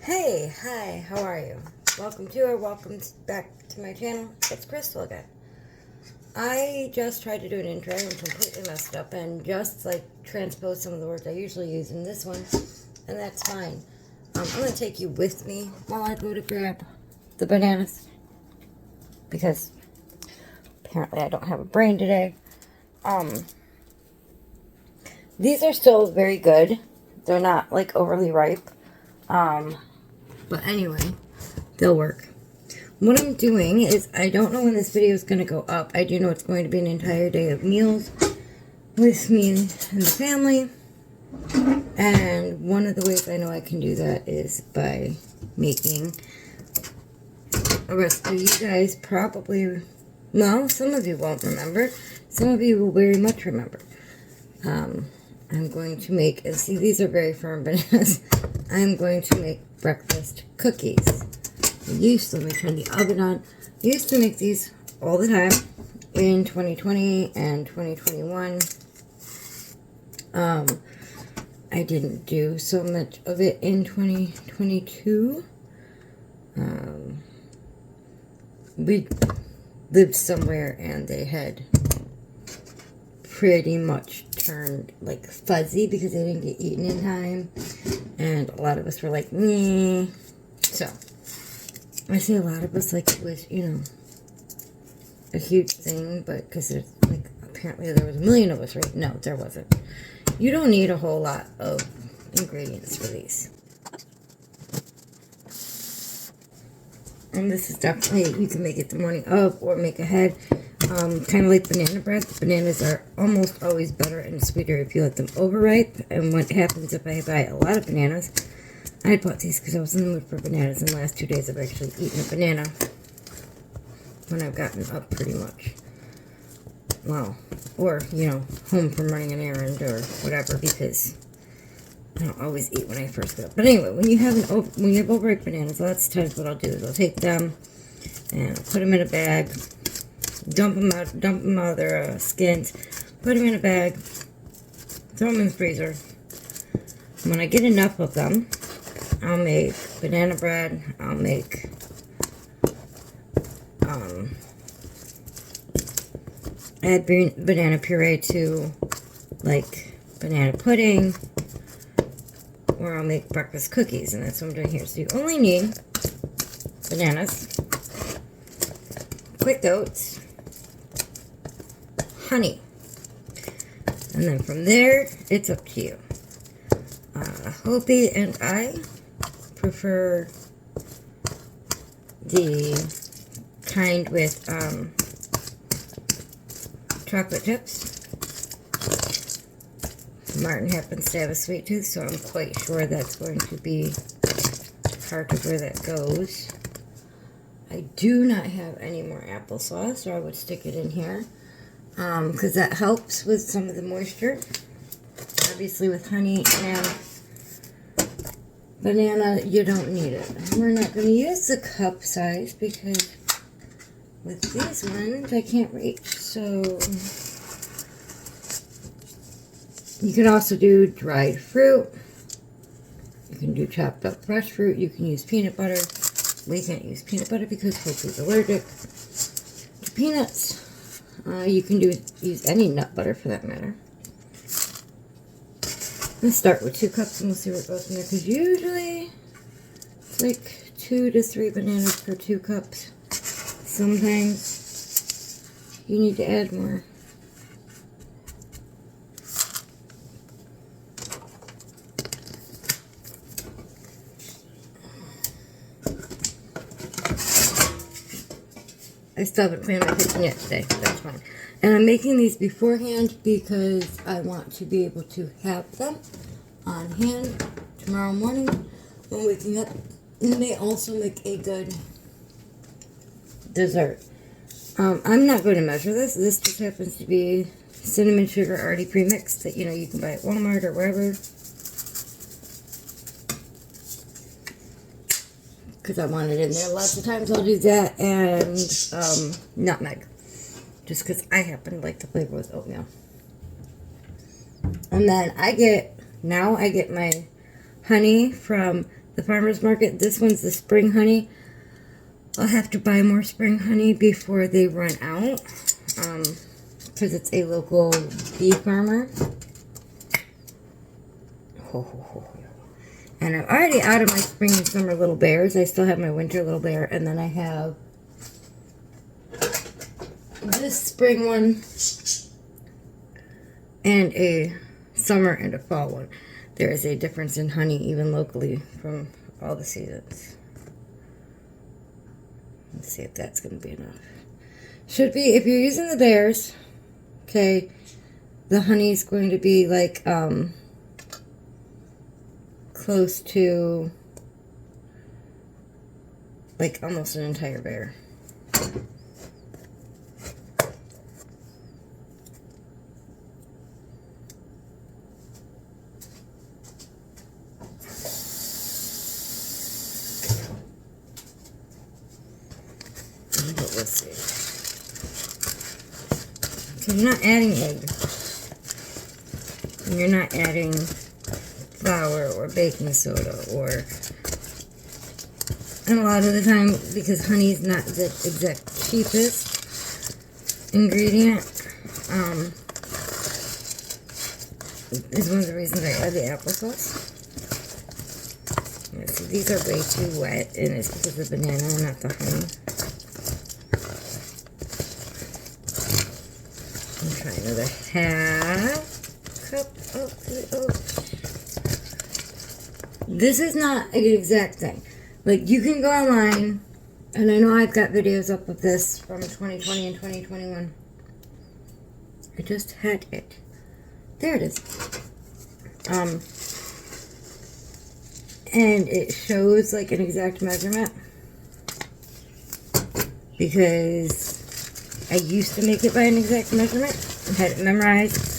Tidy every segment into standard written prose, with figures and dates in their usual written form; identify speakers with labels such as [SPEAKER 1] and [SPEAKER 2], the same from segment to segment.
[SPEAKER 1] Hey, hi, how are you? Welcome back to my channel. It's Crystal again. I just tried to do an intro and completely messed up and just like transposed some of the words I usually use in this one, and that's fine. I'm going to take you with me while I go to grab the bananas because apparently I don't have a brain today. These are still very good. They're not like overly ripe. But anyway, they'll work. What I'm doing is, I don't know when this video is going to go up. I do know it's going to be an entire day of meals with me and the family. And one of the ways I know I can do that is by making a recipe you guys probably, well, some of you won't remember. Some of you will very much remember. I'm going to make, and see, these are very firm bananas. I'm going to make breakfast cookies. Let me turn the oven on. I used to make these all the time in 2020 and 2021. I didn't do so much of it in 2022. We lived somewhere and they had pretty much turned like fuzzy because they didn't get eaten in time, and a lot of us were like, meh. So I say a lot of us like it was, you know, a huge thing, but because there's like apparently there was a million of us, right? No, there wasn't. You don't need a whole lot of ingredients for these. And this is definitely, you can make it the morning of or make ahead. Kind of like banana bread. The bananas are almost always better and sweeter if you let them overripe. And what happens if I buy a lot of bananas, I bought these because I was in the mood for bananas. In the last 2 days I've actually eaten a banana when I've gotten up pretty much. Well, or, you know, home from running an errand or whatever, because I don't always eat when I first get up. But anyway, when you have overripe bananas, lots of times what I'll do is I'll take them and I'll put them in a bag, dump them out of their skins, put them in a bag, throw them in the freezer. When I get enough of them, I'll make banana bread. I'll make add banana puree to like banana pudding, or I'll make breakfast cookies, and that's what I'm doing here. So you only need bananas, quick oats, honey, and then from there it's up to you. Hopi and I prefer the kind with chocolate chips. Martin happens to have a sweet tooth, so I'm quite sure that's going to be part of where that goes. I do not have any more applesauce, or I would stick it in here, because that helps with some of the moisture. Obviously with honey and banana, you don't need it. We're not going to use the cup size because with these ones I can't reach, so you can also do dried fruit. You can do chopped up fresh fruit. You can use peanut butter. We can't use peanut butter because Hope's allergic to peanuts. You can use any nut butter for that matter. Let's start with 2 cups and we'll see where it goes from there, because usually it's like 2 to 3 bananas per 2 cups. Sometimes you need to add more. I still haven't cleaned my kitchen yet today, so that's fine. And I'm making these beforehand because I want to be able to have them on hand tomorrow morning when waking up. And they also make a good dessert. I'm not going to measure this. This just happens to be cinnamon sugar already pre-mixed that, you know, you can buy at Walmart or wherever. Because I want it in there. Lots of times I'll do that, and nutmeg. Just because I happen to like the flavor with oatmeal. And then I get my honey from the farmer's market. This one's the spring honey. I'll have to buy more spring honey before they run out, because it's a local bee farmer. And I'm already out of my spring and summer little bears. I still have my winter little bear, and then I have this spring one and a summer and a fall one. There is a difference in honey even locally from all the seasons. Let's see if that's going to be enough. Should be, if you're using the bears, okay, the honey is going to be like close to like almost an entire bear. But let's see. So you're not adding egg. And you're not adding flour or baking soda, or, and a lot of the time, because honey is not the exact cheapest ingredient, is one of the reasons I add the applesauce. Yeah, so these are way too wet, and it's because of the banana, not the honey. I'm trying another half cup of This is not an exact thing. Like, you can go online, and I know I've got videos up of this from 2020 and 2021. I just had it. There it is. And it shows like an exact measurement, because I used to make it by an exact measurement and had it memorized.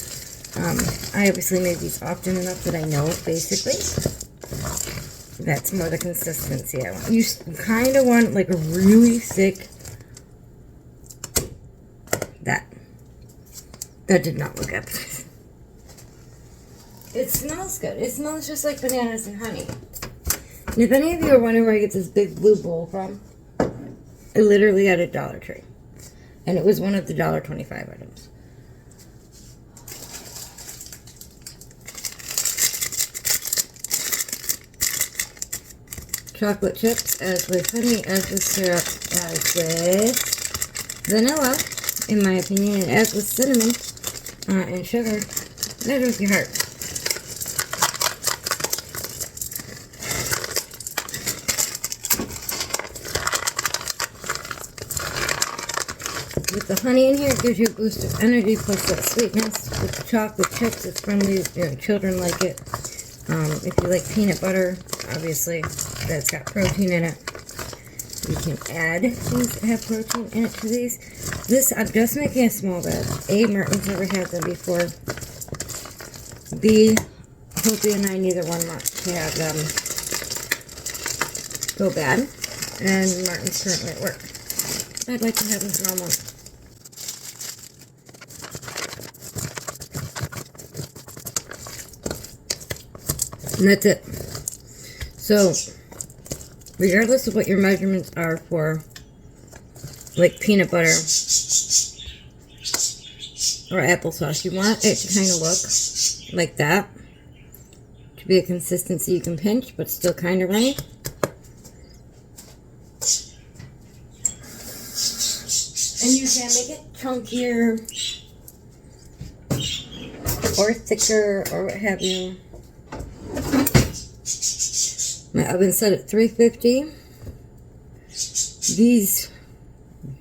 [SPEAKER 1] I obviously made these often enough that I know it basically. That's more the consistency I want. You kind of want like a really thick. That did not look appetizing. It smells good. It smells just like bananas and honey. And if any of you are wondering where I get this big blue bowl from, I literally got it at Dollar Tree. And it was one of the $1.25 items. Chocolate chips, as with honey, as with syrup, as with vanilla, in my opinion, and as with cinnamon and sugar. Measure with your heart. With the honey in here, it gives you a boost of energy, plus that sweetness. With the chocolate chips, it's friendly. You know, children like it. If you like peanut butter, obviously, that's got protein in it. You can add things that have protein in it to these. This, I'm just making a small batch. A, Martin's never had them before. B, Hopi and I neither one want to have them go bad. And Martin's currently at work. I'd like to have them normal. And that's it. So, regardless of what your measurements are for, like peanut butter or applesauce, you want it to kind of look like that. To be a consistency you can pinch, but still kind of runny. And you can make it chunkier or thicker or what have you. My oven set at 350. These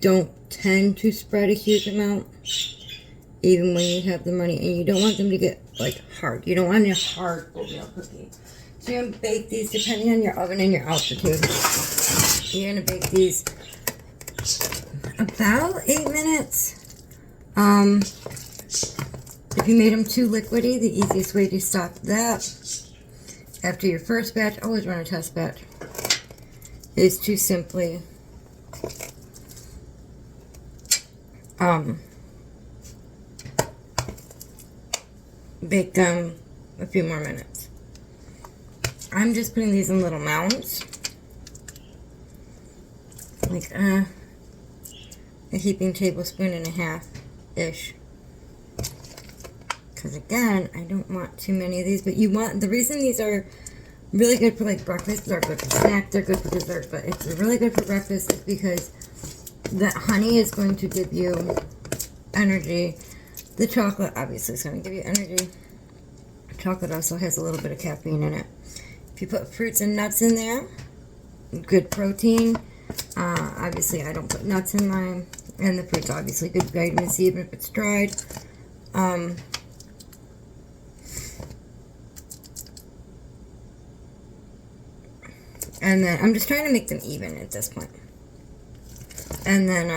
[SPEAKER 1] don't tend to spread a huge amount, even when you have the money, and you don't want them to get like hard. You don't want a hard oatmeal cookie. So you're gonna bake these depending on your oven and your altitude. You're gonna bake these about 8 minutes. If you made them too liquidy, the easiest way to stop that after your first batch, always run a test batch, is to simply bake them a few more minutes. I'm just putting these in little mounds. Like a heaping tablespoon and a half-ish. Because again, I don't want too many of these, but you want, the reason these are really good for like breakfast, they're good for snack, they're good for dessert, but it's really good for breakfast is because the honey is going to give you energy. The chocolate obviously is going to give you energy. Chocolate also has a little bit of caffeine in it. If you put fruits and nuts in there, good protein. Obviously I don't put nuts in mine, and the fruit's obviously good vitamin C even if it's dried. And then I'm just trying to make them even at this point. And then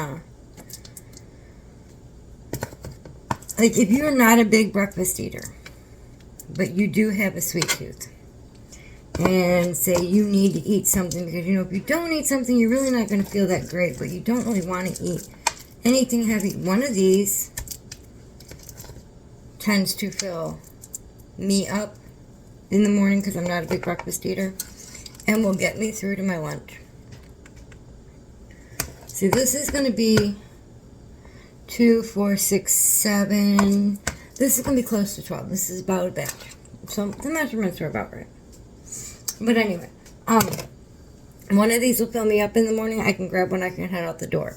[SPEAKER 1] like if you're not a big breakfast eater, but you do have a sweet tooth, and say you need to eat something, because you know if you don't eat something you're really not going to feel that great, but you don't really want to eat anything heavy, one of these tends to fill me up in the morning because I'm not a big breakfast eater, and will get me through to my lunch. See, this is going to be 2, 4, 6, 7. This is going to be close to 12. This is about a batch. So the measurements are about right. But anyway, one of these will fill me up in the morning. I can grab one, I can head out the door.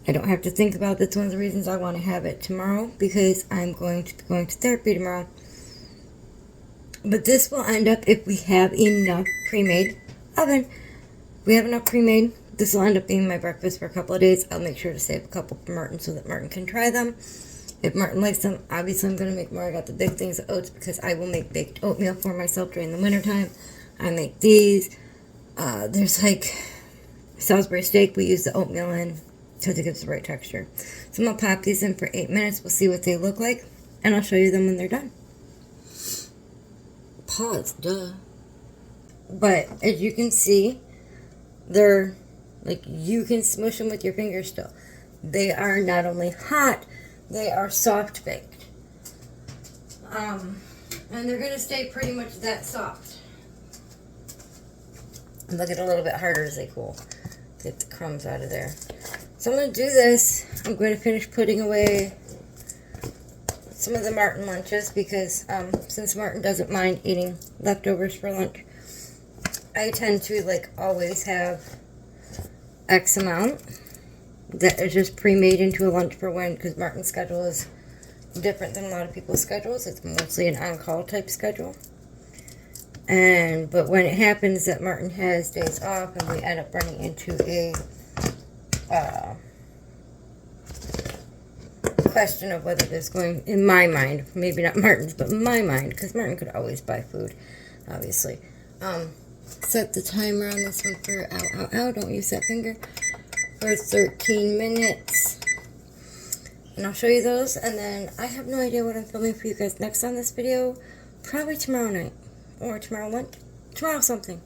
[SPEAKER 1] I don't have to think about it. That's one of the reasons I want to have it tomorrow, because I'm going to be going to therapy tomorrow. But this will end up, if we have enough pre-made oven, we have enough pre-made, this will end up being my breakfast for a couple of days. I'll make sure to save a couple for Martin so that Martin can try them. If Martin likes them, obviously I'm going to make more. I got the big things of oats because I will make baked oatmeal for myself during the wintertime. I make these. There's like Salisbury steak we use the oatmeal in because it gives the right texture. So I'm going to pop these in for 8 minutes. We'll see what they look like, and I'll show you them when they're done. Pause, duh. But as you can see, they're like, you can smush them with your fingers still. They are not only hot, they are soft baked. And they're going to stay pretty much that soft. And they'll get a little bit harder as they cool. Get the crumbs out of there. So I'm going to do this. I'm going to finish putting away some of the Martin lunches because since Martin doesn't mind eating leftovers for lunch, I tend to like always have X amount that is just pre-made into a lunch for when, because Martin's schedule is different than a lot of people's schedules. It's mostly an on-call type schedule. But when it happens that Martin has days off and we end up running into a question of whether there's going, in my mind, maybe not Martin's, but in my mind, because Martin could always buy food, obviously. Set the timer on this one for, ow, don't use that finger, for 13 minutes. And I'll show you those, and then I have no idea what I'm filming for you guys next on this video. Probably tomorrow night, or tomorrow lunch, tomorrow something.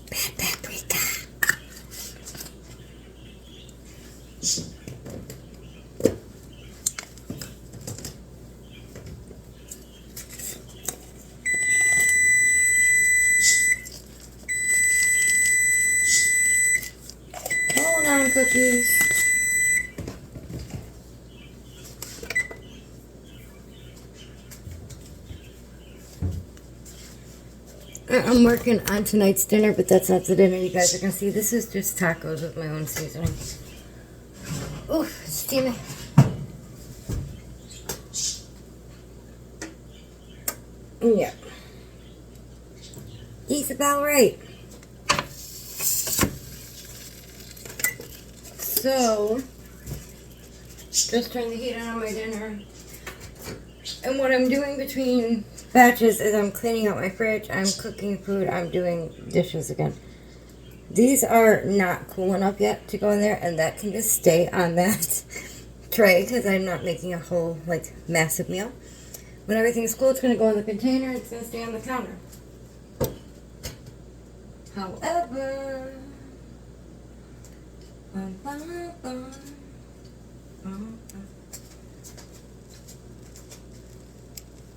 [SPEAKER 1] Bad paprika. Hold on, cookies. I'm working on tonight's dinner, but that's not the dinner you guys are going to see. This is just tacos with my own seasoning. Oof, steaming. Yeah. He's about right. So, just trying to heat on my dinner. And what I'm doing between batches is I'm cleaning out my fridge, I'm cooking food, I'm doing dishes again. These are not cool enough yet to go in there, and that can just stay on that tray because I'm not making a whole, like, massive meal. When everything's cool, it's going to go in the container, it's going to stay on the counter. However,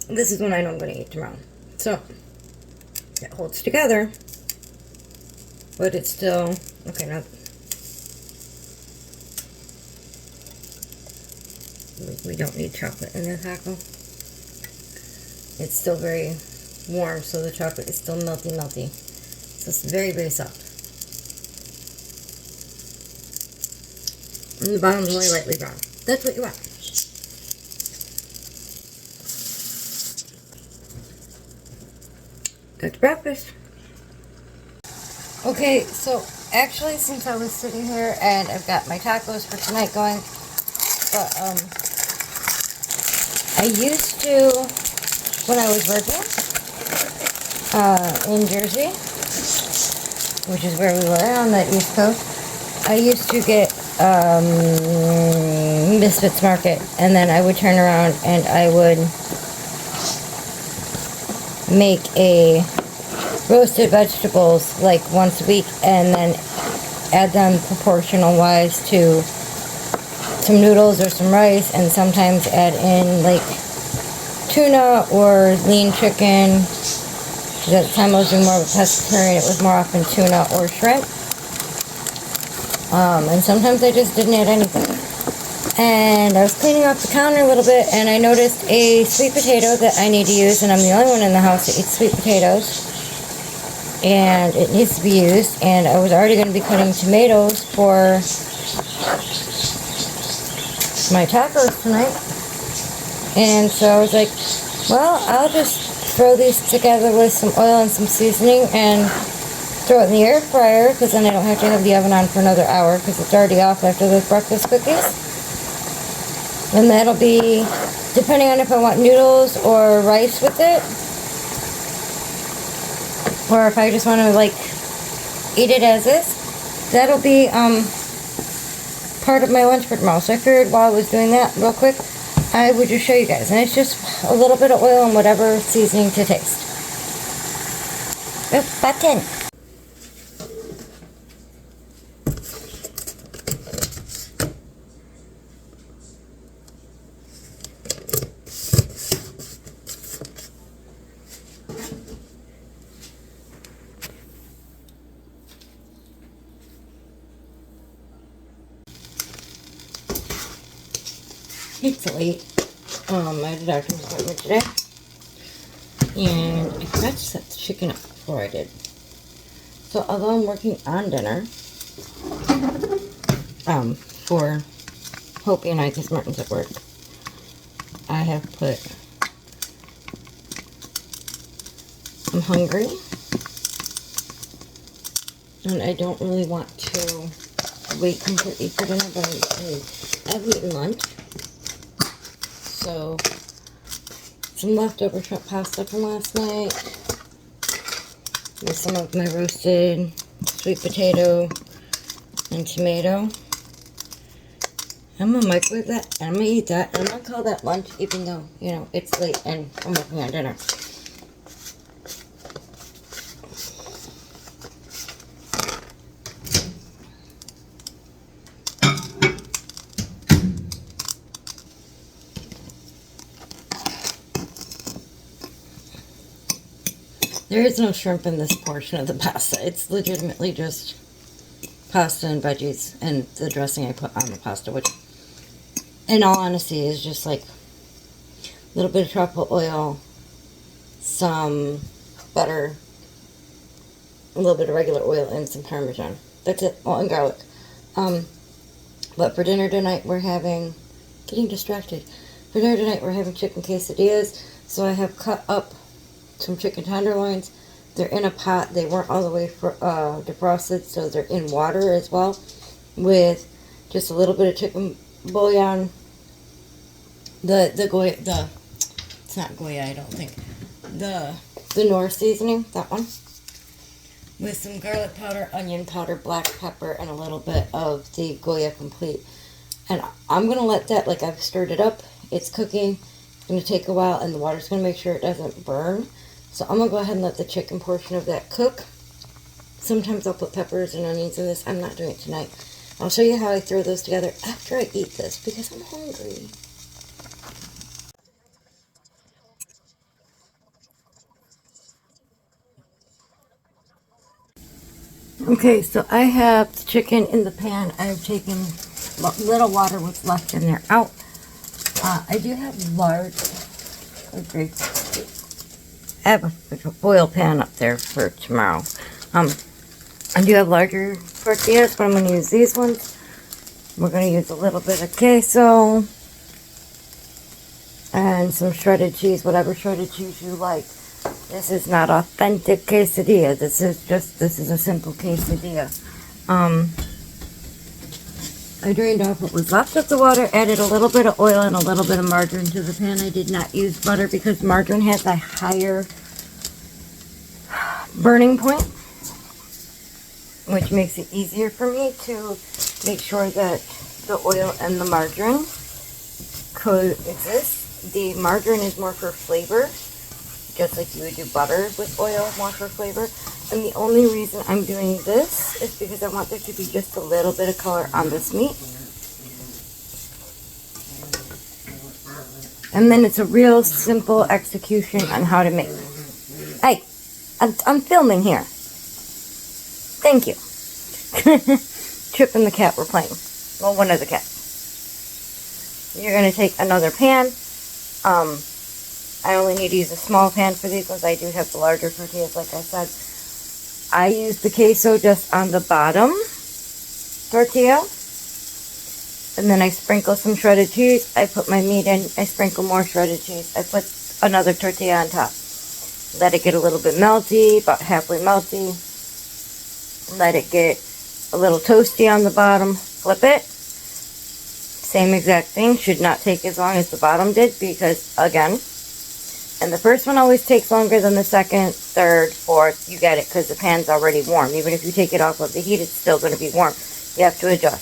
[SPEAKER 1] This is one I know I'm going to eat tomorrow. So, it holds together, but it's still, okay, now, we don't need chocolate in the taco. It's still very warm, so the chocolate is still melty. So it's very, very soft. And the bottom's only lightly brown. That's what you want. That's breakfast. Okay, so actually since I was sitting here and I've got my tacos for tonight going, but I used to, when I was working in Jersey, which is where we were on the East Coast, I used to get Misfits Market, and then I would turn around and I would make a roasted vegetables like once a week, and then add them proportional wise to some noodles or some rice, and sometimes add in like tuna or lean chicken. Because at the time I was doing more of a pescatarian, it was more often tuna or shrimp. And sometimes I just didn't add anything. And I was cleaning off the counter a little bit, and I noticed a sweet potato that I need to use, and I'm the only one in the house that eats sweet potatoes. And it needs to be used, and I was already going to be cutting tomatoes for my tacos tonight. And so I was like, well, I'll just throw these together with some oil and some seasoning and throw it in the air fryer, because then I don't have to have the oven on for another hour, because it's already off after those breakfast cookies. And that'll be, depending on if I want noodles or rice with it, or if I just want to like eat it as is, that'll be part of my lunch for tomorrow. So I figured while I was doing that real quick, I would just show you guys. And it's just a little bit of oil and whatever seasoning to taste. Yep, button. It's late. I had a doctor's appointment today, and I forgot to set the chicken up before I did. So although I'm working on dinner, for Hopi and I, because Martin's at work, I have put, I'm hungry, and I don't really want to wait completely for dinner, but I've eaten lunch. So, some leftover shrimp pasta from last night, with some of my roasted sweet potato and tomato. I'm gonna microwave that, and I'm gonna eat that, and I'm gonna call that lunch, even though, you know, it's late and I'm working on dinner. There is no shrimp in this portion of the pasta. It's legitimately just pasta and veggies and the dressing I put on the pasta, which, in all honesty, is just like a little bit of truffle oil, some butter, a little bit of regular oil, and some Parmesan. That's it. Oh, and garlic. But for dinner tonight, we're having, getting distracted. For dinner tonight, we're having chicken quesadillas. So I have cut up some chicken tenderloins. They're in a pot. They weren't all the way defrosted, so they're in water as well, with just a little bit of chicken bouillon. It's not Goya, I don't think. The Knorr seasoning, that one, with some garlic powder, onion powder, black pepper, and a little bit of the Goya Complete. And I'm gonna let that, like, I've stirred it up. It's cooking. It's gonna take a while, and the water's gonna make sure it doesn't burn. So I'm going to go ahead and let the chicken portion of that cook. Sometimes I'll put peppers and onions in this. I'm not doing it tonight I'll show you how I throw those together after I eat this because I'm hungry. Okay, so I have the chicken in the pan. I've taken what little water was left in there out. I do have large, okay, I have a boil pan up there for tomorrow. I do have larger tortillas, but I'm going to use these ones. We're going to use a little bit of queso and some shredded cheese, whatever shredded cheese you like. This is not authentic quesadilla. This is a simple quesadilla. I drained off what was left of the water, added a little bit of oil and a little bit of margarine to the pan. I did not use butter because margarine has a higher burning point, which makes it easier for me to make sure that the oil and the margarine coexist. The margarine is more for flavor, just like you would do butter with oil, more for flavor. And the only reason I'm doing this is because I want there to be just a little bit of color on this meat. And then it's a real simple execution on how to make. Hey, I'm filming here. Thank you. Chip and the cat were playing. Well, one of the cats. You're going to take another pan. I only need to use a small pan for these ones. I do have the larger tortillas, like I said. I use the queso just on the bottom tortilla. And then I sprinkle some shredded cheese. I put my meat in. I sprinkle more shredded cheese. I put another tortilla on top. Let it get a little bit melty, about halfway melty. Let it get a little toasty on the bottom. Flip it. Same exact thing. Should not take as long as the bottom did because, again, and the first one always takes longer than the second, third, fourth. You get it because the pan's already warm. Even if you take it off of the heat, it's still going to be warm. You have to adjust.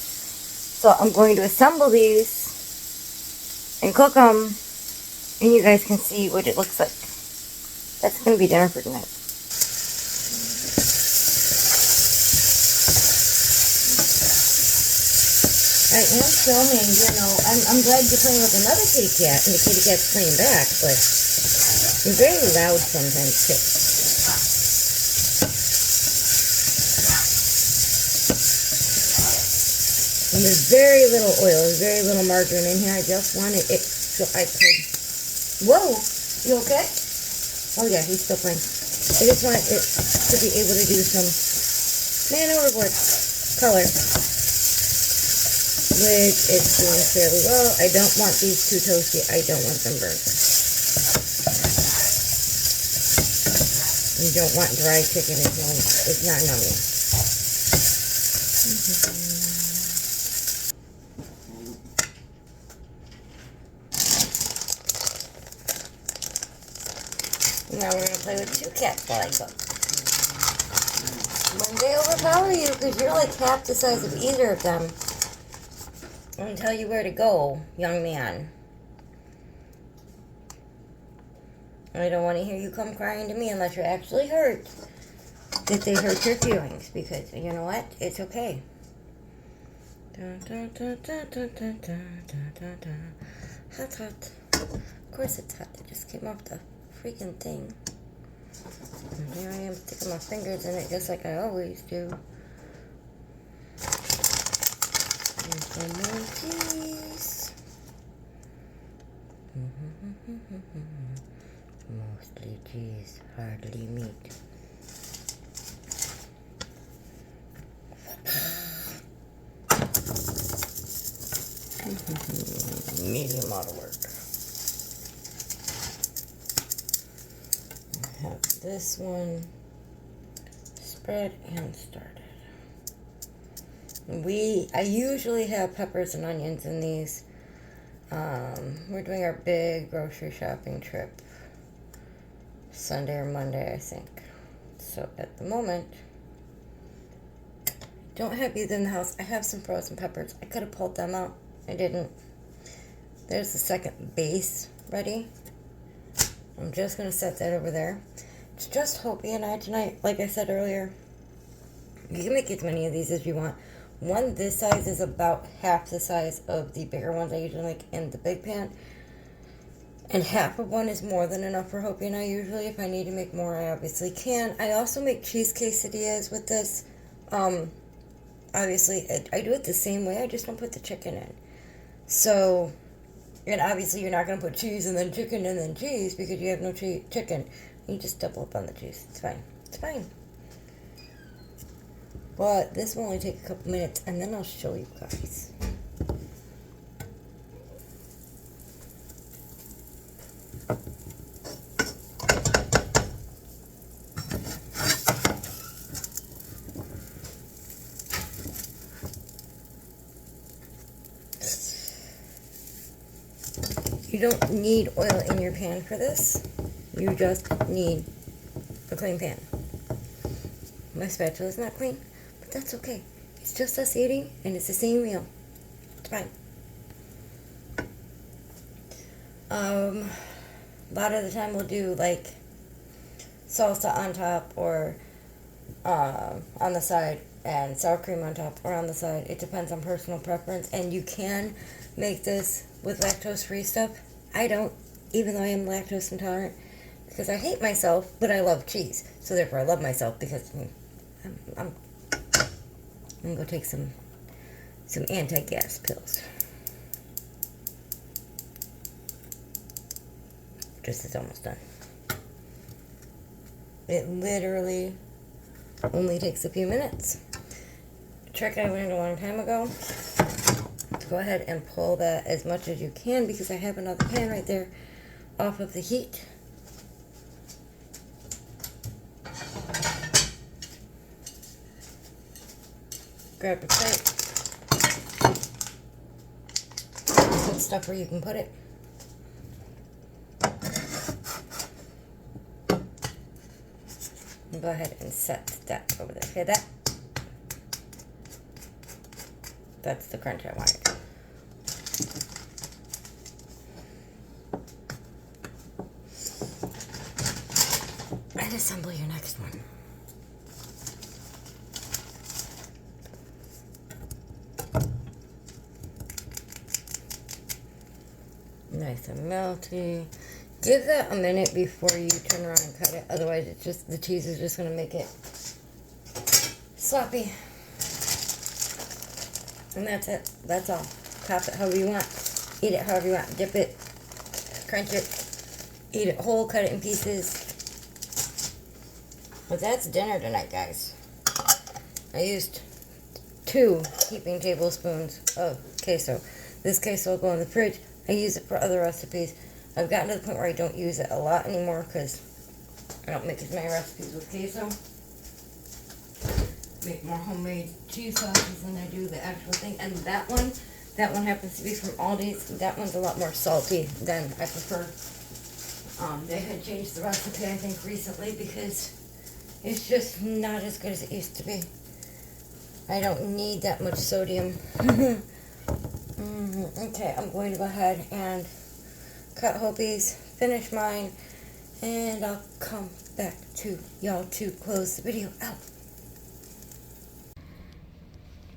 [SPEAKER 1] So I'm going to assemble these and cook them, and you guys can see what it looks like. That's going to be dinner for tonight. I am filming, you know, I'm glad you're playing with another kitty cat, and the kitty cat's playing back, but you're very loud sometimes, too. And there's very little oil, there's very little margarine in here. I just wanted it so I could... Whoa! You okay? Oh, yeah, he's still playing. I just wanted it to be able to do some man overboard color, which is doing fairly well. I don't want these too toasty. I don't want them burnt. You don't want dry chicken. It's not yummy. Now we're going to play with two cats while I cook. When they overpower you, because you're like half the size of either of them, I'm going to tell you where to go, young man. I don't want to hear you come crying to me unless you're actually hurt. That they hurt your feelings, because you know what? It's okay. Hot, hot. Of course it's hot. It just came off the freaking thing. And here I am sticking my fingers in it just like I always do. And some more cheese. Mostly cheese, hardly meat. Medium ought to work. I have this one spread and started. I usually have peppers and onions in these. We're doing our big grocery shopping trip Sunday or Monday, I think. So at the moment, don't have these in the house. I have some frozen peppers. I could have pulled them out. I didn't. There's the second base ready. I'm just going to set that over there. It's just Hopi and I tonight. Like I said earlier, you can make as many of these as you want. One this size is about half the size of the bigger ones I usually make in the big pan. And half of one is more than enough for Hopi and I usually. If I need to make more, I obviously can. I also make cheese quesadillas with this. Obviously, I do it the same way. I just don't put the chicken in. So, and obviously you're not going to put cheese and then chicken and then cheese because you have no chicken. You just double up on the cheese. It's fine. It's fine. But this will only take a couple minutes and then I'll show you guys. You don't need oil in your pan for this. You just need a clean pan. My spatula is not clean, but that's okay. It's just us eating, and it's the same meal. It's fine. A lot of the time we'll do like salsa on top or on the side, and sour cream on top or on the side. It depends on personal preference, and you can make this with lactose-free stuff. I don't, even though I am lactose intolerant, because I hate myself, but I love cheese. So therefore I love myself because I'm gonna go take some anti-gas pills. Just is almost done. It literally only takes a few minutes. A trick I learned a long time ago. Go ahead and pull that as much as you can because I have another pan right there off of the heat. Grab a plate. Put stuff where you can put it. And go ahead and set that over there. Hear that? That's the crunch I wanted. And assemble your next one. Nice and melty. Give that a minute before you turn around and cut it. Otherwise, it's just the cheese is just going to make it sloppy. And that's it. That's all. Chop it however you want. Eat it however you want. Dip it. Crunch it. Eat it whole. Cut it in pieces. But that's dinner tonight, guys. I used 2 heaping tablespoons of queso. This queso will go in the fridge. I use it for other recipes. I've gotten to the point where I don't use it a lot anymore because I don't make as many recipes with queso. Make more homemade cheese sauces than I do the actual thing. And that one happens to be from Aldi's. That one's a lot more salty than I prefer. They had changed the recipe, I think, recently because it's just not as good as it used to be. I don't need that much sodium. Okay, I'm going to go ahead and cut Hopi's, finish mine, and I'll come back to y'all to close the video out.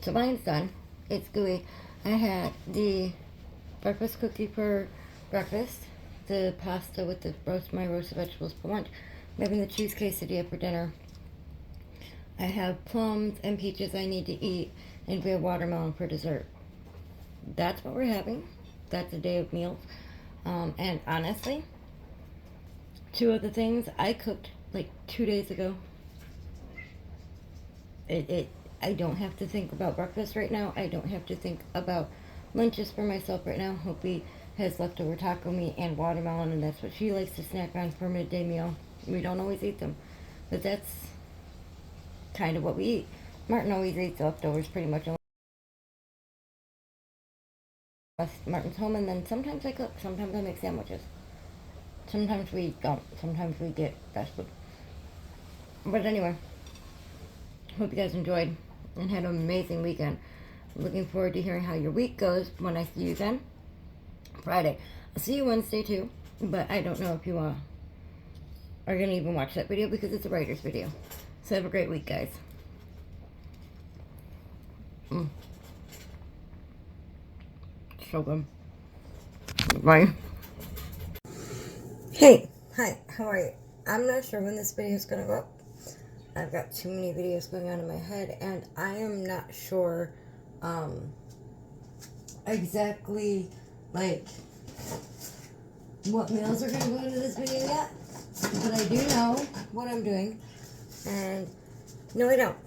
[SPEAKER 1] So mine's done. It's gooey. I had the breakfast cookie for breakfast, the pasta with my roasted vegetables for lunch. I'm having the cheese quesadilla for dinner. I have plums and peaches I need to eat, and we have watermelon for dessert. That's what we're having. That's a day of meals. And honestly, 2 of the things I cooked like 2 days ago. I don't have to think about breakfast right now. I don't have to think about lunches for myself right now. Hopi has leftover taco meat and watermelon, and that's what she likes to snack on for midday meal. We don't always eat them, but that's kind of what we eat. Martin always eats leftovers pretty much. Martin's home, and then sometimes I cook, sometimes I make sandwiches. Sometimes we don't, sometimes we get fast food. But anyway, hope you guys enjoyed and had an amazing weekend. Looking forward to hearing how your week goes when I see you again Friday. I'll see you Wednesday too, but I don't know if you are going to even watch that video because it's a writer's video. So have a great week, guys. So good. Right. Hey, hi, how are you? I'm not sure when this video is going to go up. I've got too many videos going on in my head, and I am not sure exactly, like, what meals are going to go into this video yet. But I do know what I'm doing, and no, I don't.